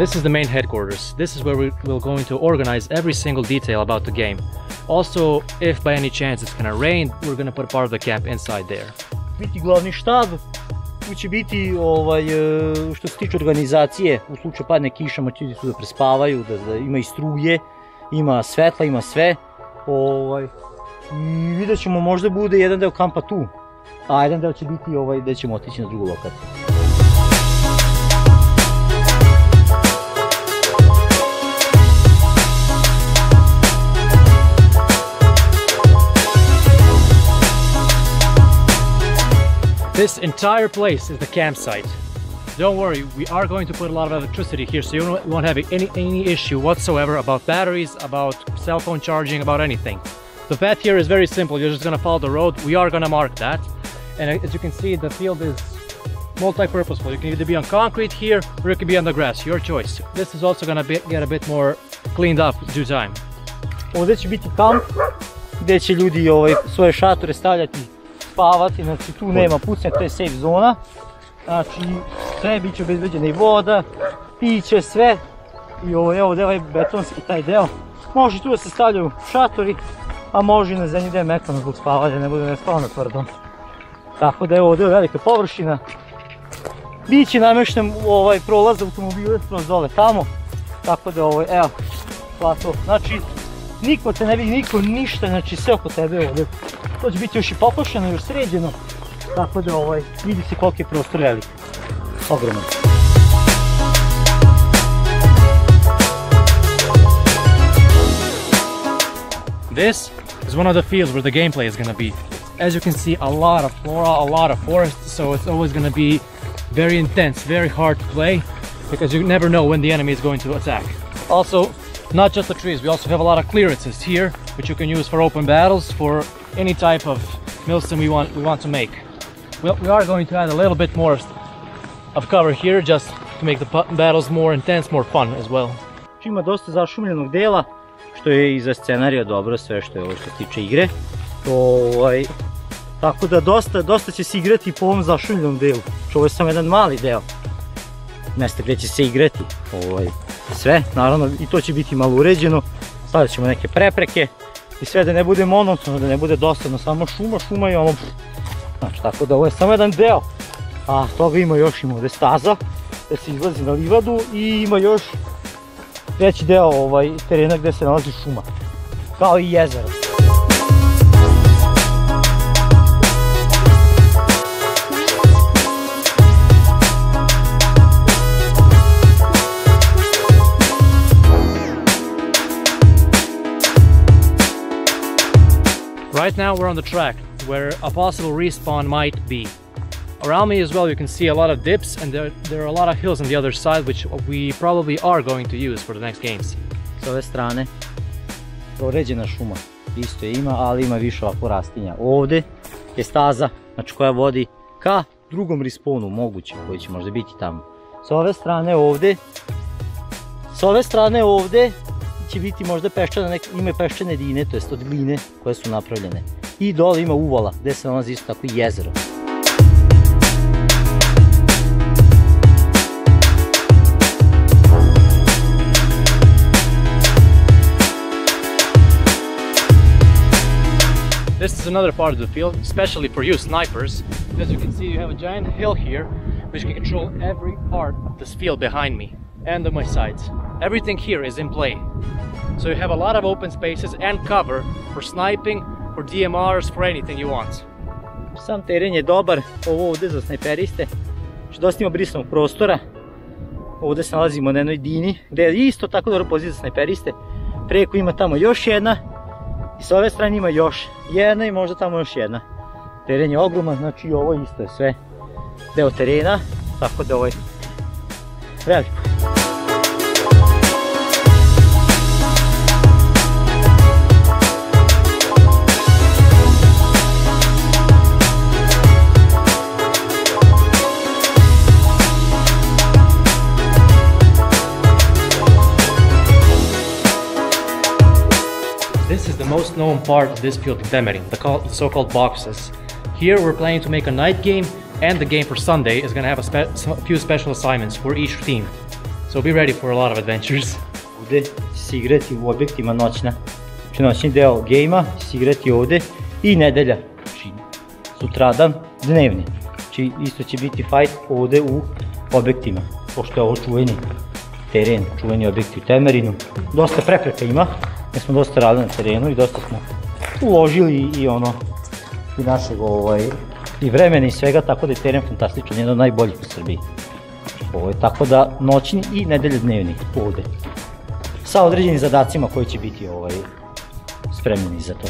This is the main headquarters. This is where we're going to organize every single detail about the game. Also, if by any chance it's gonna rain, we're gonna put part of the camp inside there. Biti glavni štab, tu će biti što se tiče organizacije, u slučaju padne kiša moći ljudi su da prespavaju, da ima i struje, ima svetla, ima sve. I vidjet ćemo, možda bude jedan deo kampa tu, a jedan deo će biti gde ćemo otići na drugu lokaciju. This entire place is the campsite. Don't worry, we are going to put a lot of electricity here, so you won't have any issue whatsoever about batteries, about cell phone charging, about anything. The path here is very simple. You're just going to follow the road. We are going to mark that. And as you can see, the field is multi-purposeful. You can either be on concrete here, or it can be on the grass. Your choice. This is also going to get a bit more cleaned up due time. Ovdje će biti kamp, gdje će ljudi svoje šatore stavljati, spavati, znači tu nema pucnja, to je safe zona. Znači sve bit će obezbeđena i voda, piće, sve. I evo ovaj betonski taj deo. Može tu da se stavljaju šatori, a može i na zemlji gdje je mekano zbog spavanja, ne bude ne spava na tvrdom. Tako da evo ovdje je velika površina. Biće namješten prolaz za automobile kroz dole tamo. Tako da evo, plato. Znači niko te ne vidi, niko ništa, znači sve oko tebe ovdje. To će biti još i pokošeno, još sređeno. Tako da vidi se koliki je prostor velik. Ogroman. This is one of the fields where the gameplay is going to be. As you can see, a lot of flora, a lot of forest, so it's always going to be very intense, very hard to play, because you never know when the enemy is going to attack. Also, not just the trees, we also have a lot of clearances here, which you can use for open battles, for any type of Milsim we want to make. We are going to add a little bit more of cover here, just to make the battles more intense, more fun as well. Ima dosta zašumljenog dela, što je i za scenarija dobro, sve što se tiče igre. Tako da dosta će se igrati po ovom zašumljenom delu. Ovo je samo jedan mali deo mjesta gdje će se igrati sve, naravno i to će biti malo uređeno. Stavit ćemo neke prepreke i sve da ne bude monotono, da ne bude dosadno, samo šuma i ono. Znači, tako da ovo je samo jedan deo, a toga ima još, ima ovdje staza gdje se izlazi na livadu i ima još veći deo terena gdje se nalazi šuma, kao i jezero. Right now we're on the track where a possible respawn might be. Around me as well you can see a lot of dips, and there are a lot of hills on the other side which we probably are going to use for the next games. S ove strane uređena šuma isto ima, ali ima više ovako rastinja. Ovdje je staza, znači koja vodi ka drugom respawnu moguće, koji će možda biti tamo. S ove strane ovdje će biti možda peščana, ima peščane dine, to jest od gline koje su napravljene. I dole ima uvala gdje se nalazi isto tako i jezero. This is another part of the field, especially for you snipers. As you can see, you have a giant hill here, which can control every part of this field behind me and on my sides. Everything here is in play. So you have a lot of open spaces and cover for sniping, for DMRs, for anything you want. Sam teren je dobar, ovo ovdje za snajperiste, što dosta ima brisanog prostora. Ovdje se nalazimo na jednoj dini, gdje je isto tako dobra pozicija za snajperiste. Preko ima tamo još jedna i s ove strane ima još jedna i možda tamo još jedna. Teren je ogroman, znači ovo isto je sve deo terena, tako da ovo je veliko. This is the most known part of this field in Temerin, the so-called boxes. Here we're planning to make a night game, and the game for Sunday is going to have a few special assignments for each team. So be ready for a lot of adventures. Ovde će se igrati u objektima noćna. Znači noćni deo gejma će se igrati ovde i nedelja, znači sutradan dnevni. Znači isto će biti fight ovde u objektima, pošto je ovo čuveni teren, čuveni objekti u Temerinu. Dosta prepreka ima, jer smo dosta radili na terenu i dosta smo uložili i našeg i vremena i svega, tako da je teren fantastičan, jedan od najboljih u Srbiji. Tako da noćni i nedelje dnevni ovde. Sa određenim zadacima koji će biti spremljeni za to.